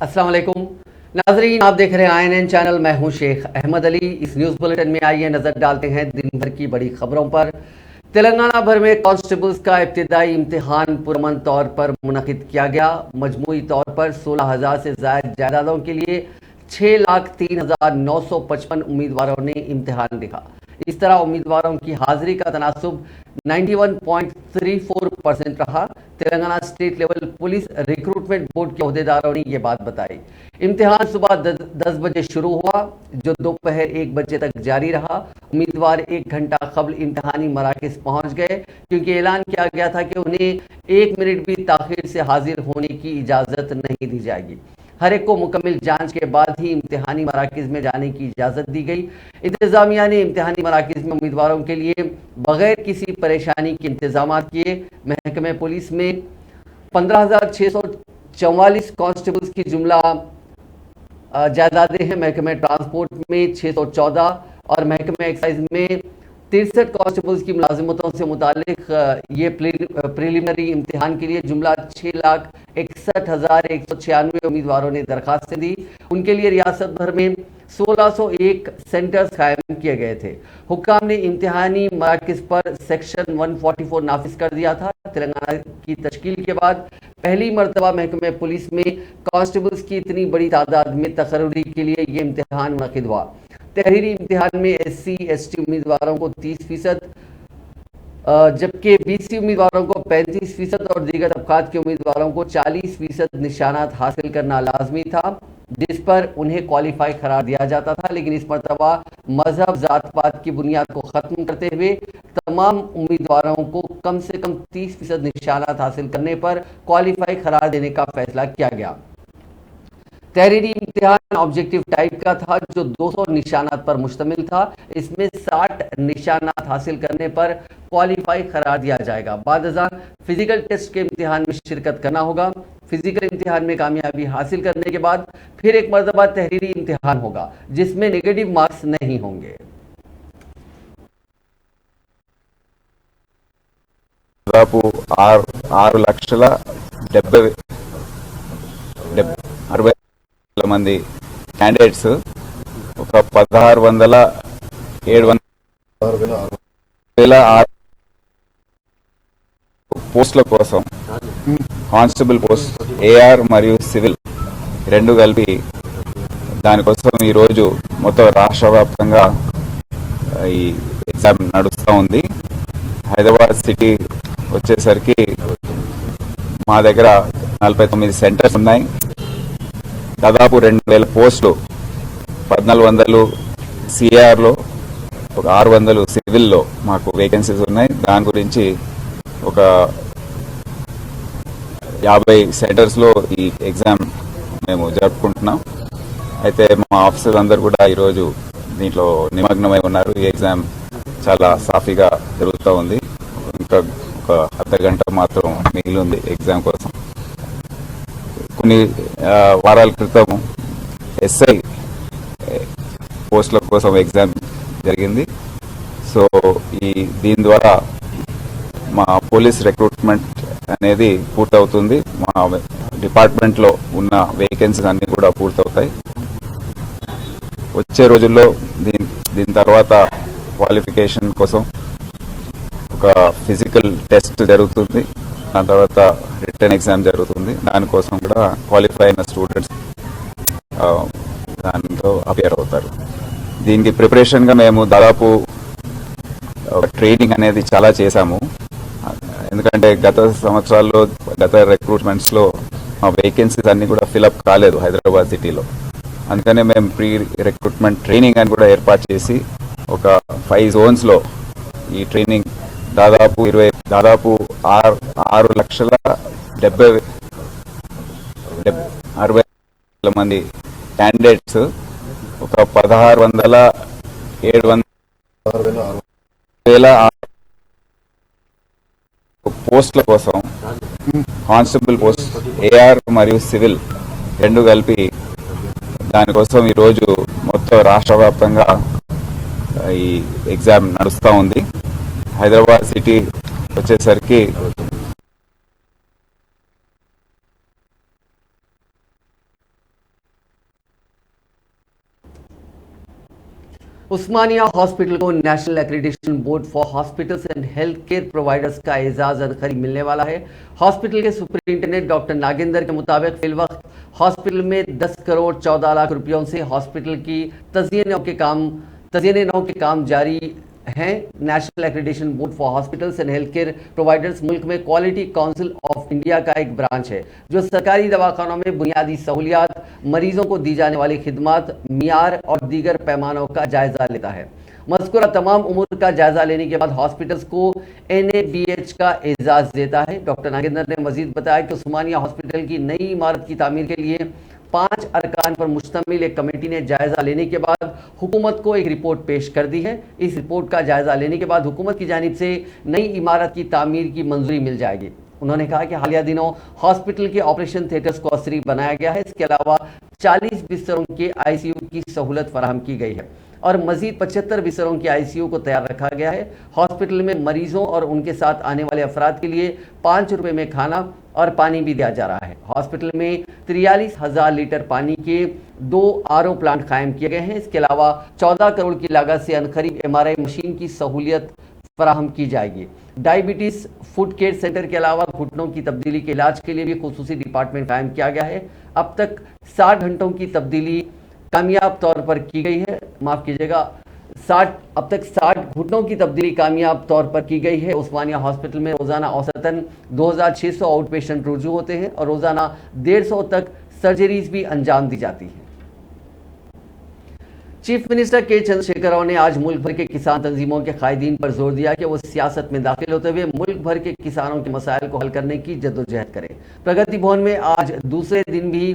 अस्सलाम वालेकुम नाजरीन, आप देख रहे हैं INN चैनल। मैं हूं शेख अहमद अली। इस न्यूज़ बुलेटिन में आइए नज़र डालते हैं दिन भर की बड़ी खबरों पर। तेलंगाना भर में कांस्टेबल्स का इब्तिदाई इम्तिहान पुरअमन तौर पर मुनक़िद किया गया। मजमूई तौर पर 16,000 से ज़ायद जायदादों के लिए 6,03,955 उम्मीदवारों ने इम्तिहान लिखा। इस तरह उम्मीदवारों की हाजिरी का तनासुब 91.34% रहा। Telangana state level police recruitment board के अहदेदारों ने यह बात बताई। इम्तिहान सुबह 10 बजे शुरू हुआ, जो दोपहर 1 बजे तक जारी रहा। उम्मीदवार 1 घंटा कबल इम्तिहानी मराकज पहुंच गए, क्योंकि ऐलान किया गया था कि उन्हें 1 मिनट भी ताखिर से हाजिर होने की इजाज़त नहीं दी जाएगी। हर एक को मुकम्मल जांच के बाद ही इम्तिहानी मराकज में जाने की इजाज़त दी गई। इंतजामिया ने इम्तिहानी मराकज में उम्मीदवारों के लिए बगैर किसी परेशानी के इंतजाम किए। महकमे पुलिस में 15,644 कांस्टेबल्स की जुमला जायदादें हैं। महकमे ट्रांसपोर्ट में 614 और महकमे एक्साइज में 63 कांस्टेबल्स की मुलाजिमतों से मुतालिक ये प्रिलिमिनरी इम्तिहान के लिए जुमला 6,61,196 उम्मीदवारों ने दरखास्तें दी। उनके लिए रियासत भर में 1601 सेंटर्स कायम किए गए थे। हुक्काम ने इम्तिहानी मराकज पर सेक्शन 144 नाफिज कर दिया था। तेलंगाना की तश्कील के बाद पहली मरतबा महकमे पुलिस में कांस्टेबल्स की इतनी बड़ी तादाद में तकर्री के लिए ये इम्तिहान मुनक़िद हुआ। तहरीरी इम्तिहान में SC ST उम्मीदवारों को 30%, जबकि BC उम्मीदवारों को 35% और दीगर तबकात के उम्मीदवारों को 40% निशानात हासिल करना लाजमी था, जिस पर उन्हें क्वालिफाई करार दिया जाता था। लेकिन इस मरतबा मजहब जात पात की बुनियाद को ख़त्म करते हुए तमाम उम्मीदवारों को कम से कम 30% निशानात हासिल करने पर क्वालिफाई करार देने का फैसला किया गया। तहरीरी इम्तिहान ऑब्जेक्टिव टाइप का था, जो 200 निशानात पर मुश्तमिल था। इसमें 60 निशानात हासिल करने पर क्वालिफाई करार दिया जाएगा। बाद अज़ान फिजिकल टेस्ट के इम्तिहान में शिरकत करना होगा। फिजिकल इम्तिहान में कामयाबी हासिल करने के बाद फिर एक मरतबा तहरीरी इम्तिहान होगा, जिसमें नेगेटिव मार्क्स नहीं होंगे। దాదాపు 6,60,60 మంది క్యాండిడేట్స్ ఒక 16,700 పోస్టుల కోసం కానిస్టేబుల్ పోస్ట్ AR మరియు సివిల్ రెండు కలిపి దానికోసం ఈరోజు మొత్తం రాష్ట్ర వ్యాప్తంగా ఈ ఎగ్జామ్ నడుస్తూ ఉంది. హైదరాబాద్ సిటీ వచ్చేసరికి మా దగ్గర 49 సెంటర్స్ ఉన్నాయి. దాదాపు 2,000 పోస్టులు, 1,400 CARలో, ఒక 600 సివిల్లో మాకు వేకెన్సీస్ ఉన్నాయి. దాని గురించి ఒక 50 సెంటర్స్లో ఈ ఎగ్జామ్ మేము జరుపుకుంటున్నాం. అయితే మా ఆఫీసర్స్ అందరూ కూడా ఈరోజు దీంట్లో నిమగ్నమై ఉన్నారు. ఈ ఎగ్జామ్ చాలా సాఫీగా జరుగుతూ ఉంది. ఇంకా ఒక అర్ధ గంట మాత్రం మిగిలి ఉంది ఎగ్జామ్ కోసం. కొన్ని వారాల క్రితం SI పోస్టుల కోసం ఎగ్జామ్ జరిగింది. సో దీని ద్వారా మా పోలీస్ రిక్రూట్మెంట్ అనేది పూర్తవుతుంది. మా డిపార్ట్మెంట్లో ఉన్న వేకెన్సీస్ అన్నీ కూడా పూర్తవుతాయి. వచ్చే రోజుల్లో దీని తర్వాత క్వాలిఫికేషన్ కోసం ఒక ఫిజికల్ టెస్ట్ జరుగుతుంది. దాని తర్వాత రిటర్న్ ఎగ్జామ్ జరుగుతుంది. దానికోసం కూడా క్వాలిఫై అయిన స్టూడెంట్స్ దాంట్లో అపియర్ అవుతారు. దీనికి ప్రిపరేషన్గా మేము దాదాపు ట్రైనింగ్ అనేది చాలా చేశాము. ఎందుకంటే గత సంవత్సరాల్లో, గత రిక్రూట్మెంట్స్లో మా వేకెన్సీస్ అన్నీ కూడా ఫిలప్ కాలేదు హైదరాబాద్ సిటీలో. అందుకనే మేము ప్రీ రిక్రూట్మెంట్ ట్రైనింగ్ అని కూడా ఏర్పాటు చేసి ఒక 5 జోన్స్లో ఈ ట్రైనింగ్ దాదాపు 6,60,000 మంది క్యాండిడేట్స్ ఒక 16,700 పోస్టుల కోసం కానిస్టేబుల్ పోస్ట్ AR మరియు సివిల్ రెండు కలిపి దానికోసం ఈరోజు మొత్తం రాష్ట్ర వ్యాప్తంగా ఈ ఎగ్జామ్ నడుస్తూ ఉంది. హైదరాబాద్ సిటీ వచ్చేసరికి उस्मानिया हॉस्पिटल को national accreditation board for hospitals and health care providers का एजाज अनखरी मिलने वाला है। हॉस्पिटल के सुपरिंटेंडेंट डॉक्टर नागेंद्र के मुताबिक फिलवक्त हॉस्पिटल में 10 करोड़ 14 लाख रुपयों से हॉस्पिटल की तज़यीन नौ के काम जारी हैं। National accreditation board for hospitals and health care providers मुल्क में क्वालिटी काउंसिल ऑफ इंडिया का एक ब्रांच है जो सरकारी दवाखानों में बुनियादी सहूलियात, मरीजों को दी जाने वाली खिदमत, मियार और दीगर पैमानों का जायजा लेता है। मज़कूरा तमाम उमूर का जायजा लेने के बाद हॉस्पिटल्स को NABH का एजाज देता है। डॉक्टर नागेंद्र ने मजीद बताया कि उस्मानिया हॉस्पिटल की नई इमारत की तामीर के लिए 5 अरकान पर मुश्तमिल एक कमेटी ने जायजा लेने के बाद हुकूमत को एक रिपोर्ट पेश कर दी है। इस रिपोर्ट का जायजा लेने के बाद हुकूमत की जानिब से नई इमारत की तामीर की मंजूरी मिल जाएगी। उन्होंने कहा कि हालिया दिनों हॉस्पिटल के ऑपरेशन थिएटर्स को असरी बनाया गया है। इसके अलावा 40 बिस्तरों के ICU की सहूलत फराहम की गई है और मजीद 75 बिस्तरों की ICU को तैयार रखा गया है। हॉस्पिटल में मरीजों और उनके साथ आने वाले अफराद के लिए 5 रुपए में खाना और पानी भी दिया जा रहा है। हॉस्पिटल में 43,000 लीटर पानी के 2 RO प्लांट कायम किए गए हैं। इसके अलावा 14 करोड़ की लागत से अनखरीब MRI मशीन की सहूलियत फराहम की जाएगी। डायबिटीज फूड केयर सेंटर के अलावा घुटनों की तब्दीली के इलाज के लिए भी खुसूसी डिपार्टमेंट कायम किया गया है। अब तक 60 घंटों की तब्दीली कामयाब तौर पर की गई है। माफ़ कीजिएगा, अब तक 60 घुटनों की तब्दीली कामयाब तौर पर की गई है। उस्मानिया हॉस्पिटल में रोज़ाना औसतन 2600 आउट पेशेंट रुजू होते हैं और रोज़ाना 150 तक सर्जरीज भी अंजाम दी जाती हैं। चीफ मिनिस्टर के चंद्रशेखर राव ने आज मुल्क भर के किसान तंजीमों के कायदीन पर जोर दिया कि वो सियासत में दाखिल होते हुए मुल्क भर के किसानों के मसाइल को हल करने की जद्दोजहद करें। प्रगति भवन में आज दूसरे दिन भी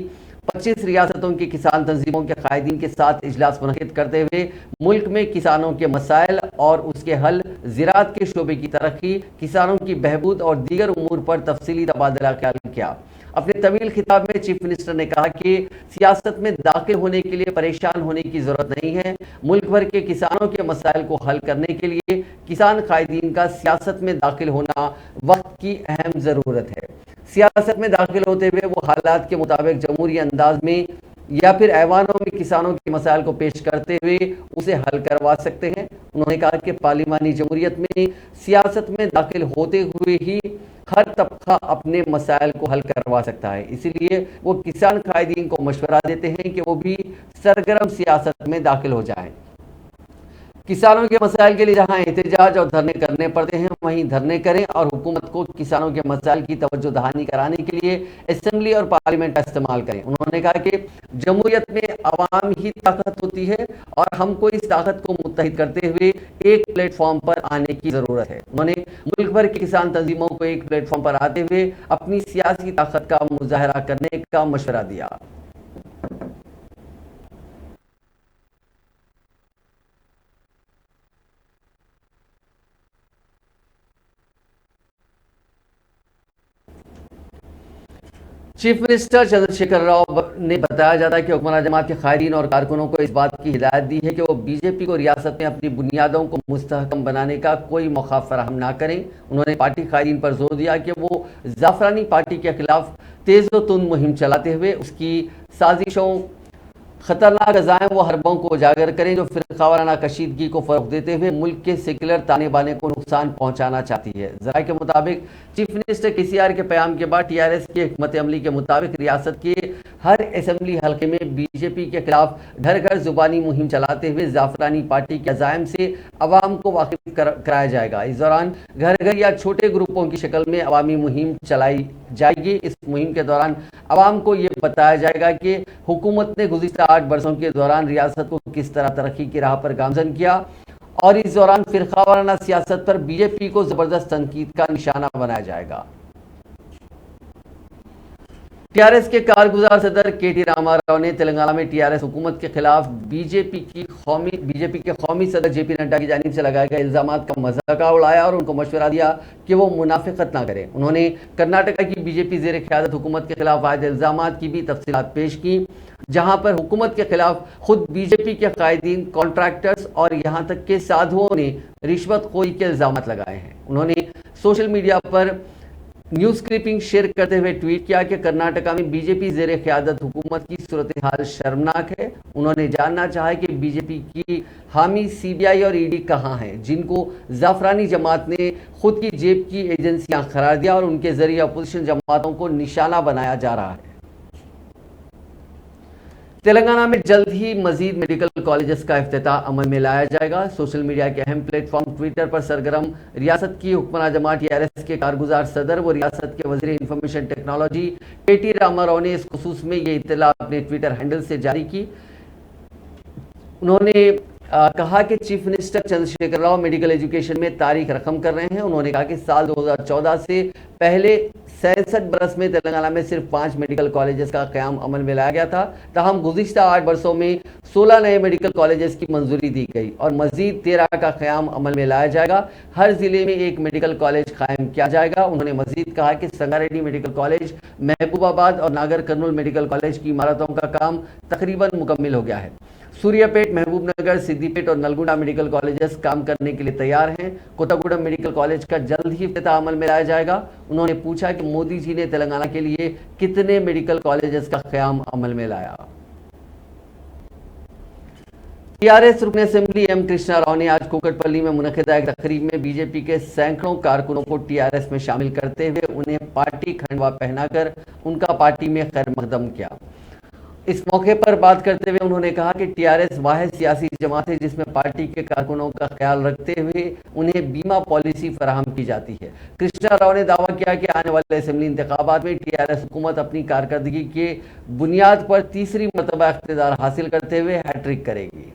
25 रियासतों की किसान तंजीमों के कायदीन के साथ इजलास मुनक़िद करते हुए मुल्क में किसानों के मसाइल और उसके हल, ज़राअत के शोबे की तरक्की, किसानों की बहबूद और दीगर उमूर पर तफसीली तबादला ख्याल किया। अपने तवील खिताब में चीफ मिनिस्टर ने कहा कि सियासत में दाखिल होने के लिए परेशान होने की जरूरत नहीं है। मुल्क भर के किसानों के मसाइल को हल करने के लिए किसान कायदीन का सियासत में दाखिल होना वक्त की अहम ज़रूरत है। सियासत में दाखिल होते हुए वो हालात के मुताबिक जमहूरी अंदाज में या फिर ऐवानों में किसानों के मसाइल को पेश करते हुए उसे हल करवा सकते हैं। उन्होंने कहा कि पार्लिमानी जमहूरियत में सियासत में दाखिल होते हुए ही हर तबका अपने मसाइल को हल करवा सकता है। इसीलिए वो किसान कायदीन को मशवरा देते हैं कि वो भी सरगर्म सियासत में दाखिल हो जाएं। किसानों के मसाइल के लिए जहां एहतजाज और धरने करने पड़ते हैं वहीं धरने करें और हुकूमत को किसानों के मसाइल की तवज्जो दहानी कराने के लिए असेंबली और पार्लियामेंट का इस्तेमाल करें। उन्होंने कहा कि जमहूरियत में अवाम ही ताकत होती है और हमको इस ताकत को मुत्तहिद करते हुए एक प्लेटफॉर्म पर आने की ज़रूरत है। उन्होंने मुल्क भर के किसान तंजीमों को एक प्लेटफॉर्म पर आते हुए अपनी सियासी ताकत का मुजाहरा करने का मशवरा दिया। चीफ मिनिस्टर चंद्रशेखर राव ने बताया जाता है कि हुक्मरान जमात के कायदीन और कारकुनों को इस बात की हिदायत दी है कि वो बीजेपी को रियासत में अपनी बुनियादों को मुस्तहकम बनाने का कोई मौका फराहम ना करें। उन्होंने पार्टी कायदीन पर जोर दिया कि वो जाफरानी पार्टी के खिलाफ तेज़ व तुंद मुहिम चलाते हुए उसकी साजिशों, खतरनाक अज़ाइम व हरबों को उजागर करें जो फ़िरक़ावाराना कशीदगी को फ़रोग़ देते हुए मुल्क के सेकुलर ताने बाने को नुकसान पहुँचाना चाहती है। ज़राए के मुताबिक चीफ मिनिस्टर KCR के प्याम के बाद TRS की हिकमत अमली के मुताबिक रियासत के हर असेंबली हल्के में बीजेपी के खिलाफ घर घर ज़ुबानी मुहिम चलाते हुए जाफरानी पार्टी के अज़ाइम से अवाम को वाकिफ़ कराया जाएगा। इस दौरान घर घर या छोटे ग्रुपों की शक्ल में अवामी मुहिम चलाई जाएगी। इस मुहिम के दौरान अवाम को ये बताया जाएगा कि हुकूमत ने गुज़िश्ता 8 बरसों के दौरान रियासत को किस तरह तरक्की की राह पर गामजन किया और इस दौरान फ़िरक़ावाराना सियासत पर बीजेपी को ज़बरदस्त तनकीद का निशाना बनाया जाएगा। TRS के कारगुजार सदर KT रामाराव ने तेलंगाना में TRS हुकूमत के खिलाफ बीजेपी के कौमी सदर JP नड्डा की जानिब से लगाए गए इल्ज़ामात का मजाका उड़ाया और उनको मशवरा दिया कि वो मुनाफिकत ना करें। उन्होंने कर्नाटका की बीजेपी ज़ेर क़यादत हुकूमत के खिलाफ आयद इल्ज़ामात की भी तफसीलात पेश की, जहां पर हुकूमत के खिलाफ खुद बीजेपी के कायदीन, कॉन्ट्रैक्टर्स और यहां तक के साधुओं ने रिश्वतखोरी के इल्ज़ामात लगाए हैं। उन्होंने सोशल मीडिया पर न्यूज क्लिपिंग शेयर करते हुए ट्वीट किया कि कर्नाटका में बीजेपी जेर क़यादत हुकूमत की सूरत हाल शर्मनाक है। उन्होंने जानना चाहा कि बीजेपी की हामी सीबीआई और ईडी कहां हैं, जिनको जाफरानी जमात ने खुद की जेब की एजेंसियां करार दिया और उनके जरिए अपोजिशन जमातों को निशाना बनाया जा रहा है। तेलंगाना में जल्द ही मजीद मेडिकल कॉलेजेस का इफ्तिताह अमल में लाया जाएगा। सोशल मीडिया के अहम प्लेटफॉर्म ट्विटर पर सरगर्म रियासत की हुक्मरान जमात टीआरएस के कारगुजार सदर व रियासत के वजीर इंफॉर्मेशन टेक्नोलॉजी केटी रामाराव ने इस खुसूस में ये इत्तला अपने ट्विटर हैंडल से जारी की। उन्होंने कहा कि chief minister Chandrashekhar Rao medical education में तारीख रकम कर रहे हैं। उन्होंने कहा कि साल 2014 से पहले 67 बरस में तेलंगाना में सिर्फ 5 मेडिकल कॉलेजेस का क़याम अमल में लाया गया था। ताहम गुज़िश्ता 8 बरसों में 16 नए मेडिकल कॉलेजेस की मंजूरी दी गई और मजीद 13 का क़याम अमल में लाया जाएगा। हर जिले में एक मेडिकल कॉलेज कायम किया जाएगा। उन्होंने मजीद कहा कि संगारेड्डी मेडिकल कॉलेज, महबूबाबाद और नागर कर्नूल मेडिकल कॉलेज की इमारतों का काम तकरीबन मुकम्मिल हो गया है। सूर्यापेट, महबूबनगर, सिद्दीपेट और नलगुंडा मेडिकल कॉलेजेस काम करने के लिए तैयार हैं। कोतागुडम मेडिकल कॉलेज का जल्द ही इफ्तिताह अमल में लाया जाएगा। उन्होंने पूछा कि मोदी जी ने तेलंगाना के लिए कितने मेडिकल कॉलेजेस का क़याम अमल में लाया। टीआरएस रुकन असेंबली एम कृष्णा राव ने आज कुकटपल्ली में मुनक़िदा एक तकरीब में बीजेपी के सैकड़ों कारकुनों को टीआरएस में शामिल करते हुए उन्हें पार्टी खंडवा पहनाकर उनका पार्टी में खैर मकदम किया। इस मौके पर बात करते हुए उन्होंने कहा कि टीआरएस वाहिद सियासी जमात है जिसमें पार्टी के कारकुनों का ख्याल रखते हुए उन्हें बीमा पॉलिसी फराहम की जाती है। कृष्णा राव ने दावा किया कि आने वाले असेंबली इंतखाबात में टीआरएस हुकूमत अपनी कारकर्दगी के बुनियाद पर तीसरी मरतबा इख्तियार हासिल करते हुए हैट्रिक करेगी।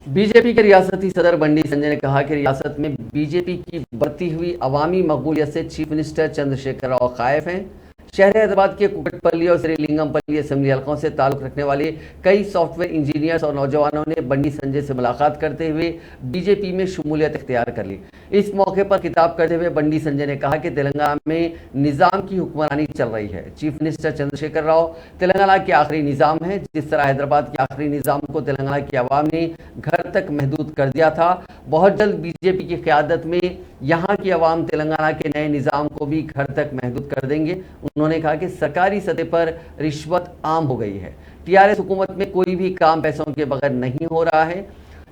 बीजेपी के रियासती सदर बंडी संजय ने कहा कि रियासत में बीजेपी की बढ़ती हुई अवामी मकबूलियत से चीफ मिनिस्टर चंद्रशेखर राव खाइफ हैं। शहर हैदराबाद के कुकटपल्ली और श्रीलिंगमपल्ली असेंबली हलकों से ताल्लुक रखने वाले कई सॉफ्टवेयर इंजीनियर्स और नौजवानों ने बंडी संजय से मुलाकात करते हुए बीजेपी में शमूलियत इख्तियार कर ली। इस मौके पर खिताब करते हुए बंडी संजय ने कहा कि तेलंगाना में निज़ाम की हुक्मरानी चल रही है। चीफ मिनिस्टर चंद्रशेखर राव तेलंगाना के आखिरी निज़ाम है। जिस तरह हैदराबाद के आखिरी निज़ाम को तेलंगाना की आवाम ने घर तक महदूद कर दिया था, बहुत जल्द बीजेपी की क़यादत में यहाँ की आवाम तेलंगाना के नए निज़ाम को भी घर तक महदूद कर देंगे। उन्होंने कहा कि सरकारी सतह पर रिश्वत आम हो गई है। टीआरएस हुकूमत में कोई भी काम पैसों के बगैर नहीं हो रहा है।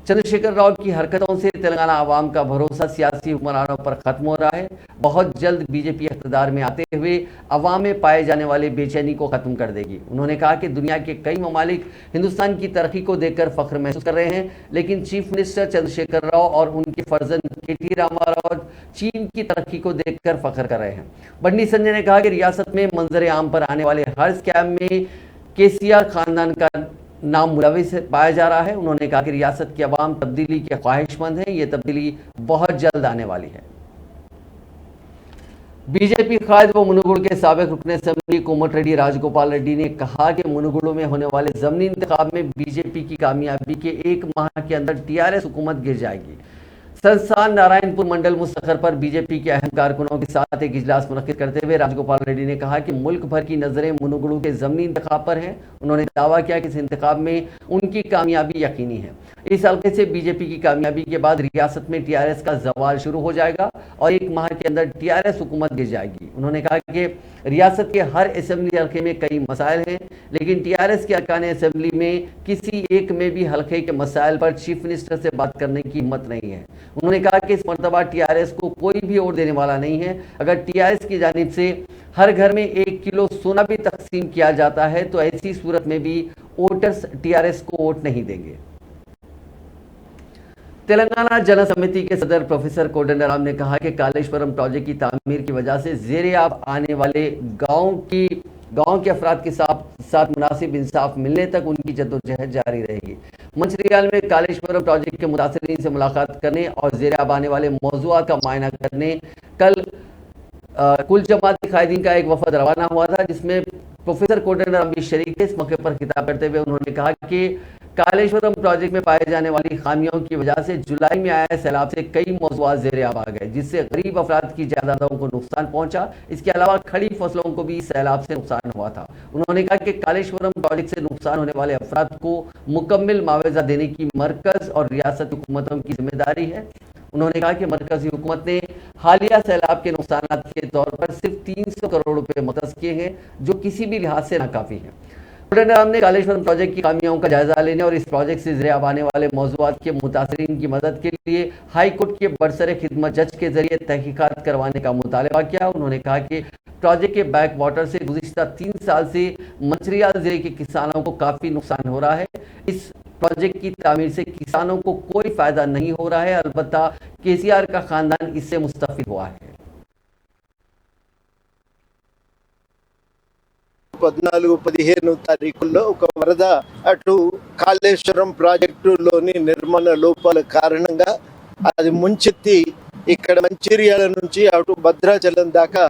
चंद्रशेखर राव की हरकतों से तेलंगाना आवाम का भरोसा सियासी हुक्मरानों पर खत्म हो रहा है। बहुत जल्द बीजेपी इख्तिदार में आते हुए अवाम में पाए जाने वाले बेचैनी को खत्म कर देगी। उन्होंने कहा कि दुनिया के कई ममालिक हिंदुस्तान की तरक्की को देखकर फख्र महसूस कर रहे हैं, लेकिन चीफ मिनिस्टर चंद्रशेखर राव और उनके फर्जंद केटी रामाराव चीन की तरक्की को देखकर फख्र कर रहे हैं। बंडी संजय ने कहा कि रियासत में मंजर आम पर आने वाले हर स्कैम में केसीआर खानदान का नाम मुलविस पाया जा रहा है। उन्होंने कहा कि रियासत की आवाम तब्दीली के ख्वाहिशमंद है। ये तब्दीली बहुत जल्द आने वाली है। बीजेपी कायद व मुनुगुड़ के साबिक रुकन असेंबली कोमटिरेड्डी राजगोपाल रेड्डी ने कहा कि मुनुगुड़ में होने वाले ज़मीनी इंतखाब में बीजेपी की कामयाबी के 1 माह के अंदर टीआरएस हुकूमत गिर जाएगी। संस्थान नारायणपुर मंडल मुस्तखर पर बीजेपी के अहम कारकुनों के साथ एक इजलास मुनक्किद करते हुए राजगोपाल रेड्डी ने कहा कि मुल्क भर की नजरें मुनुगुडू के जमनी इंतखाब पर हैं। उन्होंने दावा किया कि इस इंतखाब में उनकी कामयाबी यकीनी है। इस हल्के से बीजेपी की कामयाबी के बाद रियासत में टीआरएस का जवाल शुरू हो जाएगा और एक माह के अंदर टीआरएस हुकूमत गिर जाएगी। उन्होंने कहा कि रियासत के हर असेंबली हल्के में कई मसाइल हैं, लेकिन टीआरएस के अरकान असेंबली में किसी एक में भी हल्के के मसाइल पर चीफ मिनिस्टर से बात करने की हिम्मत नहीं है। उन्होंने कहा कि इस मरतबा टीआरएस को कोई भी वोट देने वाला नहीं है। अगर टीआरएस की जानिब से हर घर में 1 किलो सोना भी तकसीम किया जाता है तो ऐसी सूरत में भी वोटर्स टीआरएस को वोट नहीं देंगे। तेलंगाना जन समिति के सदर प्रोफेसर कोदंडराम ने कहा कि कालेश्वरम प्रोजेक्ट की तामीर की वजह से ज़ेर-ए-आब आने वाले गांव के अफराद के साथ मुनासिब इंसाफ मिलने तक उनकी जद्दोजहद जारी रहेगी। मंचरियाल में कालेश्वरम प्रोजेक्ट के मुतासिरीन से मुलाकात करने और ज़ेर-ए-आब आने वाले मौज़ूआत का मुआयना करने कल कुल जमात कायदीन का एक वफद रवाना हुआ था, जिसमें प्रोफेसर कोदंडराम भी शरीक थे। इस मौके पर खिताब करते हुए उन्होंने कहा कि कालेश्वरम प्रोजेक्ट में पाए जाने वाली खामियों की वजह से जुलाई में आए सैलाब से कई मौज़ूआत ज़ेर-ए-आब आ गए, जिससे गरीब अफराद की जायदादों को नुकसान पहुंचा। इसके अलावा खड़ी फसलों को भी सैलाब से नुकसान हुआ था। उन्होंने कहा कि कालेश्वरम प्रोजेक्ट से नुकसान होने वाले अफराद को मुकम्मल मुआवजा देने की मरकज़ और रियासत हुकूमतों की जिम्मेदारी है। उन्होंने कहा कि मरकजी हुकूमत ने हालिया सैलाब के नुकसान के तौर पर सिर्फ 300 करोड़ रुपए मुतस किए हैं, जो किसी भी लिहाज से नाकाफी है। कोदंडराम ने कालेश्वरम प्रोजेक्ट की खामियों का जायजा लेने और इस प्रोजेक्ट से ज़ेर-ए-आब आने वाले मौज़ूआत के मुतासिरीन की मदद के लिए हाई कोर्ट के बरसरे खिदमत जज के जरिए तहकीकात करवाने का मुतालबा किया। उन्होंने कहा कि प्रोजेक्ट के बैक वाटर से गुज़िश्ता 3 साल से मंचरियाल जिले के किसानों को काफ़ी नुकसान हो रहा है। इस प्रोजेक्ट की तामीर से किसानों को कोई फ़ायदा नहीं हो रहा है, अलबत्ता केसीआर का ख़ानदान इससे मुस्तफ़ीद हुआ है। 14-15 తారీఖుల్లో ఒక వరద అటు కాళేశ్వరం ప్రాజెక్టులోని నిర్మాణ లోపాల కారణంగా అది ముంచెత్తి ఇక్కడ మంచిర్యాల నుంచి అటు భద్రాచలం దాకా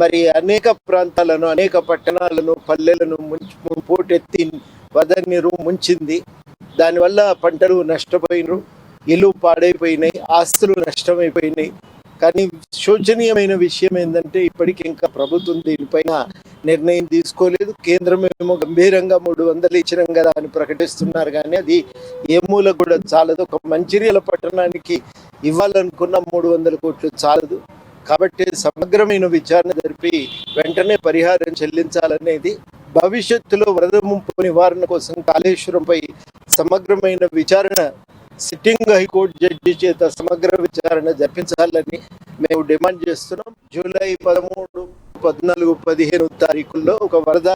మరి అనేక ప్రాంతాలను, అనేక పట్టణాలను, పల్లెలను పోటెత్తి వరద నీరు ముంచింది. దానివల్ల పంటలు నష్టపోయినారు, ఇల్లు పాడైపోయినాయి, ఆస్తులు నష్టమైపోయినాయి. కానీ శోచనీయమైన విషయం ఏంటంటే ఇప్పటికి ఇంకా ప్రభుత్వం దీనిపైన నిర్ణయం తీసుకోలేదు. కేంద్రం ఏమో గంభీరంగా 300 ఇచ్చినాం కదా అని ప్రకటిస్తున్నారు, కానీ అది ఏ మూల కూడా చాలదు. ఒక మంచిర్యాల పట్టణానికి ఇవ్వాలనుకున్న 300 కోట్లు చాలదు. కాబట్టి సమగ్రమైన విచారణ జరిపి వెంటనే పరిహారం చెల్లించాలనేది, భవిష్యత్తులో వరద ముంపు నివారణ కోసం కాళేశ్వరంపై సమగ్రమైన విచారణ సిట్టింగ్ హైకోర్టు జడ్జి చేత సమగ్ర విచారణ జరిపించాలని మేము డిమాండ్ చేస్తున్నాం. జూలై 13, 14, 15 తారీఖుల్లో ఒక వరద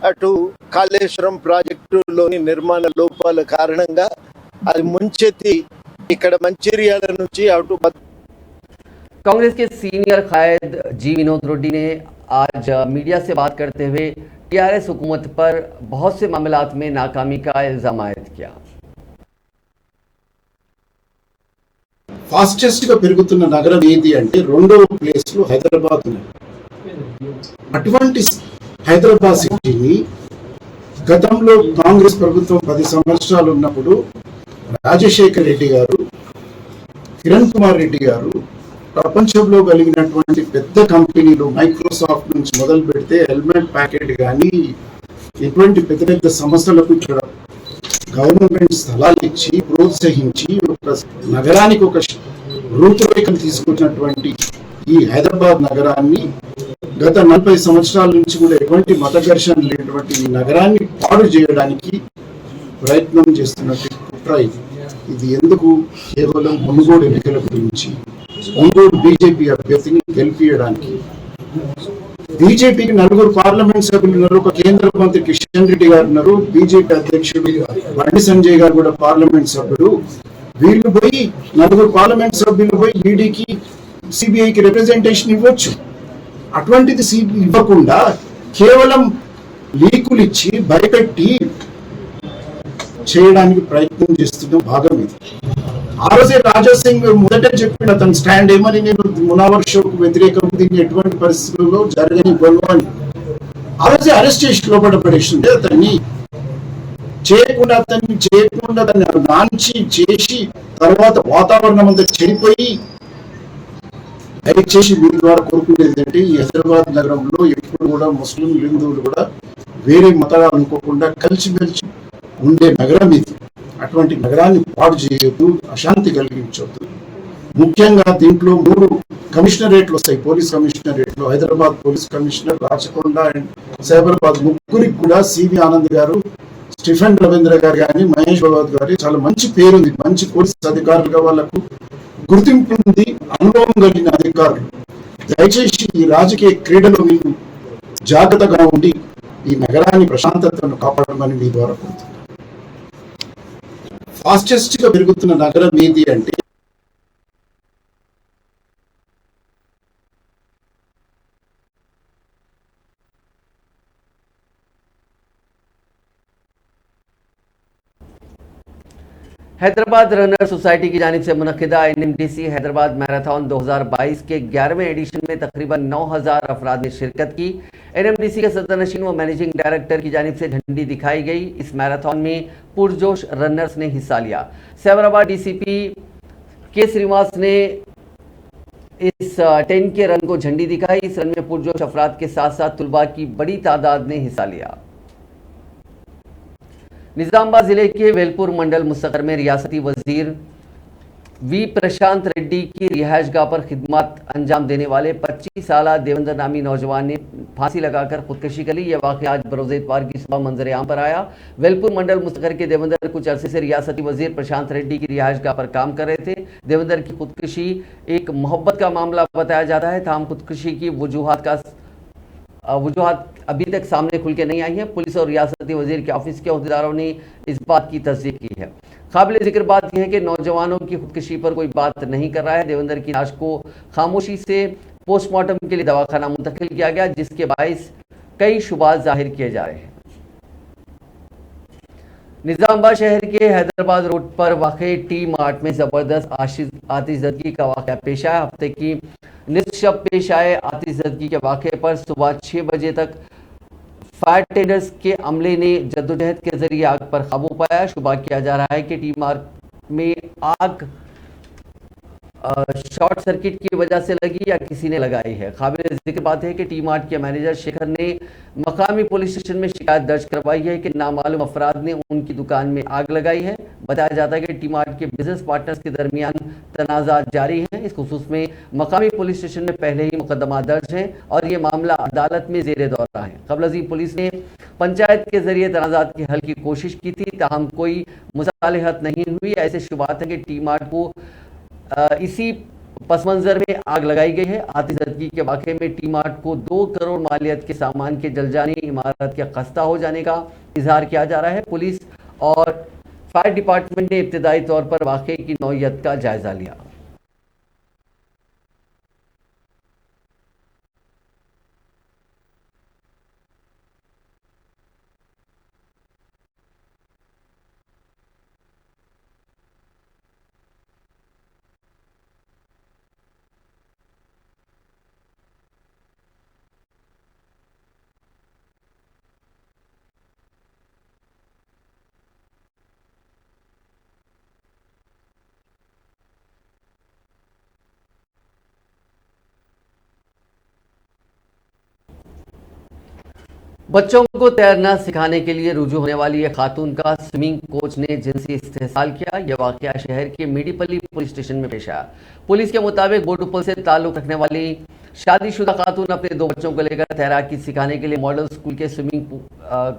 అటు కాళేశ్వరం ప్రాజెక్టులోని నిర్మాణ లోపాల కారణంగా అది ముంచెత్తి ఇక్కడ మంచిర్యాల నుంచి అటు कांग्रेस के सीनियर कायद जी विनोद रेड्डी ने आज मीडिया से बात करते हुए टीआरएस हुकूमत पर बहुत से मामलात में नाकामी का इल्जाम आयद किया। ఫాస్టెస్ట్ గా పెరుగుతున్న నగరం ఏది అంటే రెండవ ప్లేస్ లో హైదరాబాద్ ఉంది. అటువంటి హైదరాబాద్ సిటీని గతంలో కాంగ్రెస్ ప్రభుత్వం 10 సంవత్సరాలు ఉన్నప్పుడు రాజశేఖర్ రెడ్డి గారు, కిరణ్ కుమార్ రెడ్డి గారు ప్రపంచంలో కలిగినటువంటి పెద్ద కంపెనీలు మైక్రోసాఫ్ట్ నుంచి మొదలు పెడితే హెల్మెట్ ప్యాకెట్ కానీ ఇటువంటి పెద్ద పెద్ద సంస్థలకు ఇక్కడ గవర్నమెంట్ స్థలాలు ఇచ్చి ప్రోత్సహించి ఒక నగరానికి ఒక రూపురేఖను తీసుకొచ్చినటువంటి ఈ హైదరాబాద్ నగరాన్ని గత 40 సంవత్సరాల నుంచి కూడా ఎటువంటి మత ఘర్షణ లేనటువంటి ఈ నగరాన్ని పాడు చేయడానికి ప్రయత్నం చేస్తున్నట్టు కుట్ర ఇది ఎందుకు కేవలం మునుగోడు ఎన్నికల గురించి, మునుగోడు బీజేపీ అభ్యర్థిని గెలిపించడానికి. బీజేపీకి 4 పార్లమెంట్ సభ్యులు ఉన్నారు, ఒక కేంద్ర మంత్రి కిషన్ రెడ్డి గారు ఉన్నారు, బీజేపీ అధ్యక్షుడు బండి సంజయ్ గారు కూడా పార్లమెంట్ సభ్యుడు. వీళ్ళు పోయి 4 పార్లమెంట్ సభ్యులు పోయి ఈడీకి, సిబిఐకి రిప్రజెంటేషన్ ఇవ్వచ్చు. అటువంటిది ఇవ్వకుండా కేవలం లీకులు ఇచ్చి భయపెట్టి చేయడానికి ప్రయత్నం చేస్తున్న భాగం ఇది. ఆ రోజే రాజా సింగ్ మొదట చెప్పిన అతను స్టాండ్ ఏమని, నేను మునావర్ షోకు వ్యతిరేకం, దీన్ని ఎటువంటి పరిస్థితుల్లో జరగని గొడవని. ఆ రోజే అరెస్ట్ చేసి లోపల పడేసింది అతన్ని. చేయకుండా దాన్ని నాంచి చేసి తర్వాత వాతావరణం అంతా చెడిపోయి, దయచేసి మీ ద్వారా కోరుకునేది ఏంటంటే ఈ హైదరాబాద్ నగరంలో ఎప్పుడు కూడా ముస్లిం హిందువులు కూడా వేరే మతాలు అనుకోకుండా కలిసిమెలిసి ఉండే నగరం ఇది. అటువంటి నగరాన్ని పాడు చేయొద్దు, అశాంతి కలిగించొద్దు. ముఖ్యంగా దీంట్లో 3 కమిషనరేట్లు వస్తాయి. పోలీస్ కమిషనరేట్లు, Hyderabad police commissioner, Rachakonda and Cyberabad ముగ్గురికి కూడా సివి ఆనంద్ గారు, స్టీఫెన్ రవీంద్ర గారు కానీ, మహేష్ బాబు గారి చాలా మంచి పేరుంది. మంచి పోలీస్ అధికారులుగా వాళ్ళకు గుర్తింపు ఉంది, అనుభవం కలిగిన అధికారులు. దయచేసి ఈ రాజకీయ క్రీడలో మీరు జాగ్రత్తగా ఉండి ఈ నగరాన్ని ప్రశాంతతను కాపాడమని మీ ద్వారా కోరుతున్నాను. ఫాస్టెస్ట్ గా పెరుగుతున్న నగరం ఏది అంటే हैदराबाद रनर सोसाइटी की जानिब से मुनक़िदा NMDC हैदराबाद मैराथन 2022 के 11वें एडिशन में तकरीबन 9000 अफराद ने शिरकत की। NMDC के सदरनशीन व मैनेजिंग डायरेक्टर की जानिब से झंडी दिखाई गई। इस मैराथन में पुरजोश रनर्स ने हिस्सा लिया। सैबराबाद DCP के श्रीनिवास ने इस 10 के रन को झंडी दिखाई। इस रन में पुरजोश अफराद के साथ साथ तुलबा की बड़ी तादाद ने हिस्सा लिया। निजामाबाद जिले के वेलपुर मंडल मुस्तकर में रियासती वजीर वी प्रशांत रेड्डी की रिहाइशगाह पर खिदमत अंजाम देने वाले 25 साला देवेंद्र नामी नौजवान ने फांसी लगाकर खुदकशी कर ली। यह वाक़या आज बरोज़ इतवार की सुबह मंजर आम पर आया। वेलपुर मंडल मुस्तकर के देवेंद्र कुछ अरसे से रियासती वजीर प्रशांत रेड्डी की रिहाइशगाह पर काम कर रहे थे। देवेंद्र की खुदकशी एक मोहब्बत का मामला बताया जाता है। ताहम खुदकशी की वजूहात अभी तक सामने खुल के नहीं आई है। पुलिस और रियासती वजीर के ऑफिस के अहदेदारों ने इस बात की तस्दीक की है। काबिल जिक्र बात यह है कि नौजवानों की खुदकशी पर कोई बात नहीं कर रहा है। देवेंद्र की लाश को खामोशी से पोस्टमार्टम के लिए दवाखाना मुंतकिल किया गया, जिसके बाइस कई शुबात जाहिर किए जा रहे हैं। निजामाबाद शहर के हैदराबाद रोड पर वाक़े टी मार्ट में जबरदस्त आतिशज़दगी का वाक़या पेश आया। हफ्ते की निस्फ शब पेश आए आतिशज़दगी के वाक़े पर सुबह 6 बजे तक फायर टेंडर्स के अमले ने जद्दोजहद के जरिए आग पर काबू पाया। शुबा किया जा रहा है कि टी मार्ट में आग शॉर्ट सर्किट की वजह से लगी या किसी ने लगाई है। काबिल जिक्र बात है कि टी मार्ट के मैनेजर शेखर ने मकामी पुलिस स्टेशन में शिकायत दर्ज करवाई है कि नामालूम अफराद ने उनकी दुकान में आग लगाई है। बताया जाता है कि टी मार्ट के बिजनेस पार्टनर्स के दरमियान तनाज़ात जारी हैं। इस खुसूस में मकामी पुलिस स्टेशन में पहले ही मुकदमा दर्ज है और ये मामला अदालत में जेर दौरा है। कबल अज़ीम पुलिस ने पंचायत के जरिए तनाज़ात की हल की कोशिश की थी, ताहम कोई मुसालहत नहीं हुई। ऐसे शुबात है कि टी मार्ट को इसी पस मंजर में आग लगाई गई है। आतिशज़दगी के वाक़े में टी मार्ट को 2 करोड़ मालियत के सामान के जल जाने, इमारत के खस्ता हो जाने का इजहार किया जा रहा है। पुलिस और फायर डिपार्टमेंट ने इब्तदाई तौर पर वाक़े की नौइयत का जायजा लिया। बच्चों को तैरना सिखाने के लिए रुजू होने वाली एक खातून का स्विमिंग कोच ने जिनसी इस्तेहसाल किया। यह वाकया शहर के मेडीपल्ली पुलिस स्टेशन में पेश आया। पुलिस के मुताबिक बोडुपल से ताल्लुक रखने वाली शादीशुदा खातून अपने 2 बच्चों को लेकर तैराकी सिखाने के लिए मॉडल स्कूल के स्विमिंग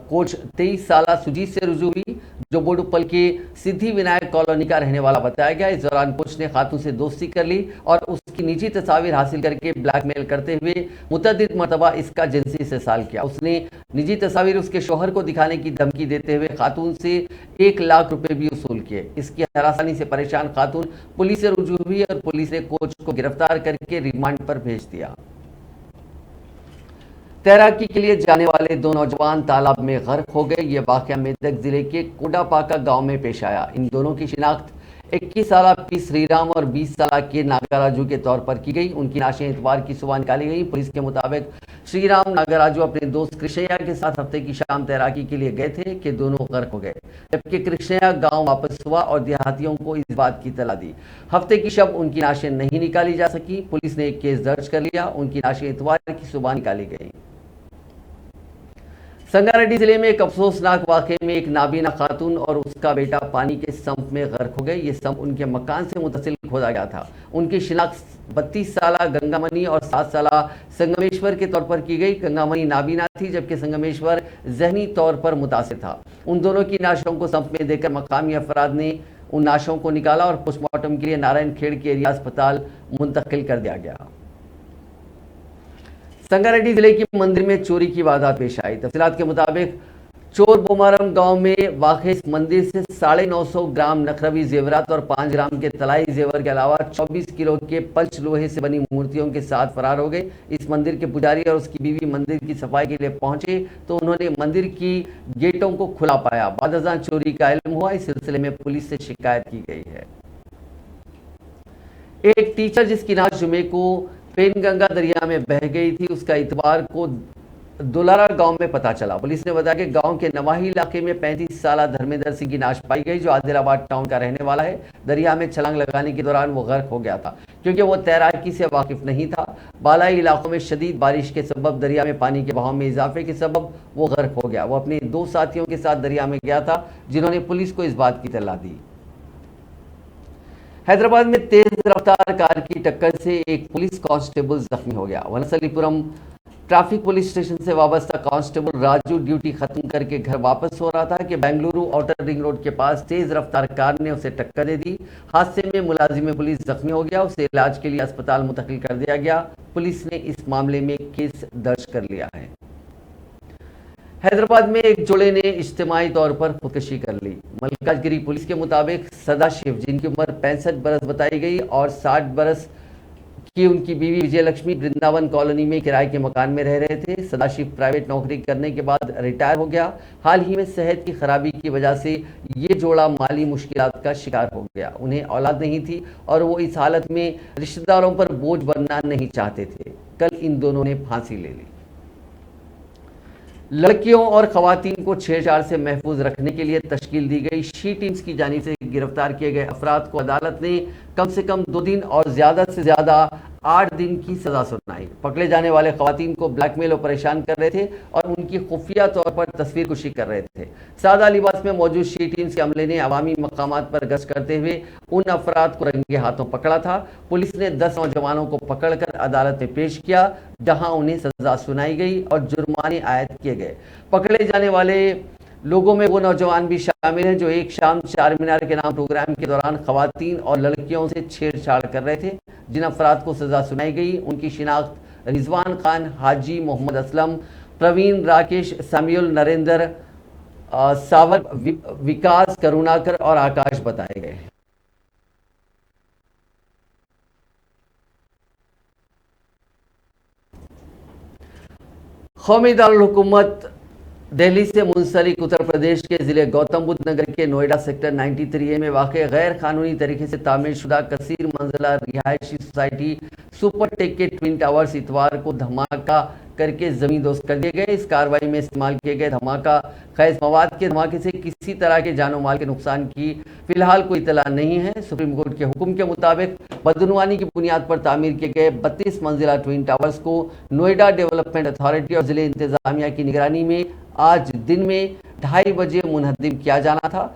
कोच 23 साला सुजीत से रुजू हुई, जो बोडुपल के सिद्धि विनायक कॉलोनी का रहने वाला बताया गया। इस दौरान कोच ने खातून से दोस्ती कर ली और उसकी निजी तस्वीर हासिल करके ब्लैकमेल करते हुए मुतअद्दिद मरतबा इसका जिनसी इस्तेहसाल किया। उसने निजी तस्वीर उसके शोहर को दिखाने की धमकी देते हुए खातून से 1 लाख रुपए भी वसूल किए। इसकी हरासानी से परेशान खातून पुलिस से रुजू हुई और पुलिस ने कोच को गिरफ्तार करके रिमांड पर भेज दिया। तैराकी के लिए जाने वाले 2 नौजवान तालाब में गर्क हो गए। ये वाकया मेदक जिले के कोडापाका गांव में पेश आया। इन दोनों की शिनाख्त 21 साल पी श्रीराम और 20 साल के नागराजू के तौर पर की गई। उनकी लाशें इतवार की सुबह निकाली गई। पुलिस के मुताबिक श्रीराम नागराजू अपने दोस्त कृष्णैया के साथ हफ्ते की शाम तैराकी के लिए गए थे कि दोनों गर्क हो गए, जबकि कृष्णैया गांव वापस हुआ और देहातियों को इस बात की तला दी। हफ्ते की शब उनकी लाशें नहीं निकाली जा सकी। पुलिस ने एक केस दर्ज कर लिया। उनकी लाशें इतवार की सुबह निकाली गई। संगारेड्डी जिले में एक अफसोसनाक वाकये में एक नाबीना खातून और उसका बेटा पानी के संप में गर्क हो गए। ये संप उनके मकान से मुतसिल खोदा गया था। उनकी शिनाख्त 32 साल गंगामणि और 7 साल संगमेश्वर के तौर पर की गई। गंगामणि नाबीना थी, जबकि संगमेश्वर जहनी तौर पर मुतासिर था। उन दोनों की लाशों को संप में देकर मकामी अफराद ने उन लाशों को निकाला और पोस्टमार्टम के लिए नारायण खेड़ के एरिया अस्पताल मुंतकिल कर दिया गया। संगारेड्डी जिले की मंदिर में चोरी की वारदात पेश आई। तफसीलात के मुताबिक चोर बोमारम गांव में वाक़ इस मंदिर से 950 ग्राम नखरवी जेवरात और 5 ग्राम के तलाई जेवर के अलावा 24 किलो के पंच लोहे से बनी मूर्तियों के साथ फरार हो गए। इस मंदिर के पुजारी और उसकी बीवी मंदिर की सफाई के लिए पहुंचे तो उन्होंने मंदिर की गेटों को खुला पाया। बाद अज़ां चोरी का इल्म हुआ। इस सिलसिले में पुलिस से शिकायत की गई है। एक टीचर जिसकी नाश जुमे को पेनगंगा दरिया में बह गई थी, उसका इतवार को दुलारा गांव में पता चला। पुलिस ने बताया कि गांव के नवाही इलाके में 35 साल धर्मेंद्र सिंह की नाश पाई गई, जो आदिलाबाद टाउन का रहने वाला है। दरिया में छलांग लगाने के दौरान वो गर्क हो गया था, क्योंकि वो तैराकी से वाकिफ नहीं था। बालाई इलाकों में शदीद बारिश के सबब दरिया में पानी के बहाव में इजाफे के सबब वो गर्क हो गया। वो अपने 2 साथियों के साथ दरिया में गया था, जिन्होंने पुलिस को इस बात की इत्तला दी। हैदराबाद में तेज रफ्तार कार की टक्कर से एक पुलिस कांस्टेबल जख्मी हो गया। वनसलीपुरम ट्रैफिक पुलिस स्टेशन से वाबस्ता कांस्टेबल राजू ड्यूटी खत्म करके घर वापस हो रहा था कि बेंगलुरु आउटर रिंग रोड के पास तेज रफ्तार कार ने उसे टक्कर दे दी। हादसे में मुलाजिम पुलिस जख्मी हो गया। उसे इलाज के लिए अस्पताल मुंतकिल कर दिया गया। पुलिस ने इस मामले में केस दर्ज कर लिया है। हैदराबाद में एक जोड़े ने इज्तिमाई तौर पर खुदकुशी कर ली। मलकाजगिरी पुलिस के मुताबिक सदाशिव, जिनकी उम्र 65 बरस बताई गई, और 60 बरस की उनकी बीवी विजयलक्ष्मी वृंदावन कॉलोनी में किराए के मकान में रह रहे थे। सदाशिव प्राइवेट नौकरी करने के बाद रिटायर हो गया। हाल ही में सेहत की खराबी की वजह से ये जोड़ा माली मुश्किलात का शिकार हो गया। उन्हें औलाद नहीं थी और वो इस हालत में रिश्तेदारों पर बोझ बनना नहीं चाहते थे। कल इन दोनों ने फांसी ले ली। लड़कियों और खवातीन को छेड़छाड़ से महफूज रखने के लिए तश्कील दी गई शी टीम्स की जानिब से गिरफ्तार किए गए अफराद को अदालत ने कम से कम 2 दिन और ज़्यादा से ज़्यादा 8 दिन की सज़ा सुनाई। पकड़े जाने वाले खवातीन को ब्लैकमेल और परेशान कर रहे थे और उनकी खुफिया तौर पर तस्वीर कुशी कर रहे थे। सादा लिबास में मौजूद शी टीम्स के अमले ने अवामी मकामात पर गश्त करते हुए उन अफराद को रंगे हाथों पकड़ा था। पुलिस ने 10 नौजवानों को पकड़कर अदालत में पेश किया, जहां उन्हें सजा सुनाई गई और जुर्माने आयद किए गए। पकड़े जाने वाले लोगों में वो नौजवान भी शामिल हैं जो एक शाम चार मीनार के नाम प्रोग्राम के दौरान खवातीन और लड़कियों से छेड़छाड़ कर रहे थे। जिन अफराद को सजा सुनाई गई उनकी शिनाख्त रिजवान खान, हाजी मोहम्मद असलम, प्रवीण, राकेश, साम्युल, नरेंद्र, सावर, विकास, करुणाकर और आकाश बताए गए। कौमी दारुल हुकूमत दिल्ली से मुंसलिक उत्तर प्रदेश के ज़िले गौतम बुद्ध नगर के नोएडा सेक्टर 93A में वाक़ गैर कानूनी तरीके से तामीर शुदा कसीर मंजिला रिहायशी सोसाइटी सुपरटेक के ट्विन टावर्स इतवार को धमाका करके ज़मीन दोस्त कर दिए गए। इस कार्रवाई में इस्तेमाल किए गए धमाका खैज मवाद के धमाके से किसी तरह के जानो माल के नुकसान की फिलहाल कोई इतला नहीं है। सुप्रीम कोर्ट के हुक्म के मुताबिक बदनुवानी की बुनियाद पर तामीर किए गए 32 मंजिला ट्विन टावर्स को नोएडा डेवलपमेंट अथॉरिटी और ज़िले इंतजामिया की निगरानी में आज दिन में 2:30 बजे मुनहदिम किया जाना था।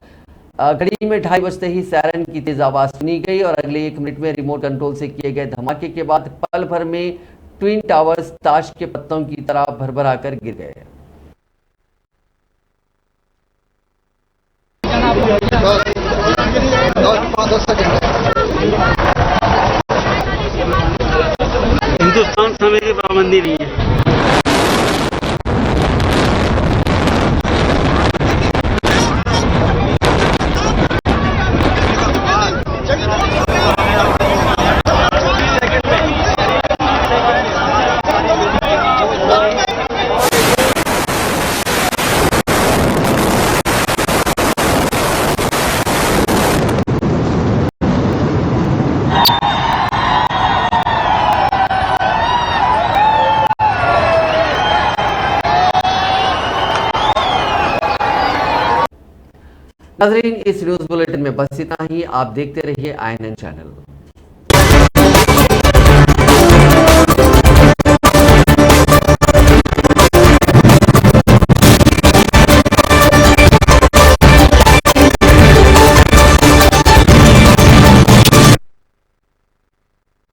घड़ी में 2:30 बजते ही सायरन की तेज आवाज सुनी गई और अगले 1 मिनट में रिमोट कंट्रोल से किए गए धमाके के बाद पल भर में ट्विन टावर्स ताश के पत्तों की तरह भरभरा कर गिर गए। हिंदुस्तान समय की पाबंदी नहीं है। नाजरीन, इस न्यूज बुलेटिन में बस इतना ही। आप देखते रहिए INN चैनल।